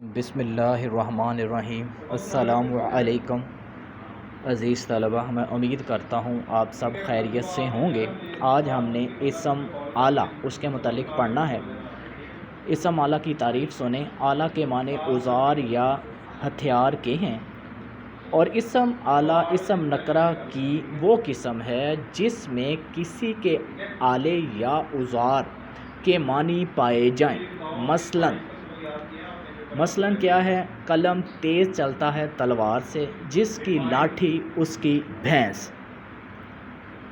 بسم اللہ الرحمن الرحیم۔ السلام علیکم عزیز طلبہ، میں امید کرتا ہوں آپ سب خیریت سے ہوں گے۔ آج ہم نے اسم آلہ اس کے متعلق پڑھنا ہے۔ اسم آلہ کی تعریف سنیں۔ آلہ کے معنی اوزار یا ہتھیار کے ہیں، اور اسم آلہ اسم نکرہ کی وہ قسم ہے جس میں کسی کے آلے یا اوزار کے معنی پائے جائیں۔ مثلاً کیا ہے؟ قلم تیز چلتا ہے تلوار سے، جس کی لاٹھی اس کی بھینس۔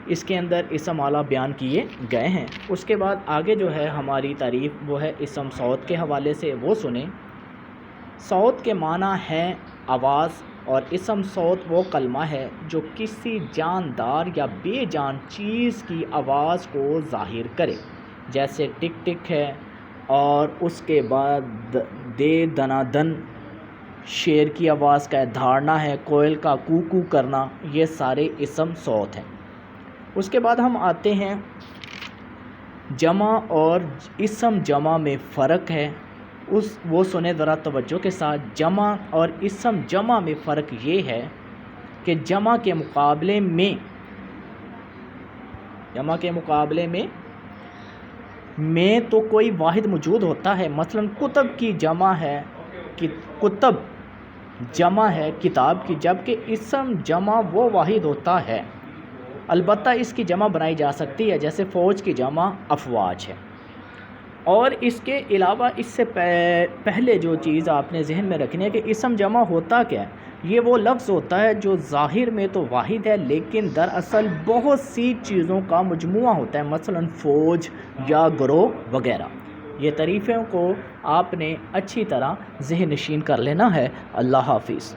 اس کے اندر اسم آلہ بیان کیے گئے ہیں۔ اس کے بعد آگے جو ہے ہماری تعریف وہ ہے اسم صوت کے حوالے سے، وہ سنیں۔ صوت کے معنی ہے آواز، اور اسم صوت وہ کلمہ ہے جو کسی جاندار یا بے جان چیز کی آواز کو ظاہر کرے، جیسے ٹک ٹک ہے، اور اس کے بعد دے دنا دن شیر کی آواز کا دھاڑنا ہے، کوئل کا کوکو کرنا، یہ سارے اسم صوت ہیں۔ اس کے بعد ہم آتے ہیں جمع اور اسم جمع میں فرق ہے، وہ سنیں ذرا توجہ کے ساتھ۔ جمع اور اسم جمع میں فرق یہ ہے کہ جمع کے مقابلے میں تو کوئی واحد موجود ہوتا ہے، مثلا کتب کی جمع ہے، کتب جمع ہے کتاب کی، جبکہ اسم جمع وہ واحد ہوتا ہے۔ البتہ اس کی جمع بنائی جا سکتی ہے، جیسے فوج کی جمع افواج ہے۔ اور اس کے علاوہ اس سے پہلے جو چیز آپ نے ذہن میں رکھنی ہے کہ اسم جمع ہوتا کیا ہے؟ یہ وہ لفظ ہوتا ہے جو ظاہر میں تو واحد ہے، لیکن دراصل بہت سی چیزوں کا مجموعہ ہوتا ہے، مثلا فوج یا گروہ وغیرہ۔ یہ تعریفوں کو آپ نے اچھی طرح ذہن نشین کر لینا ہے۔ اللہ حافظ۔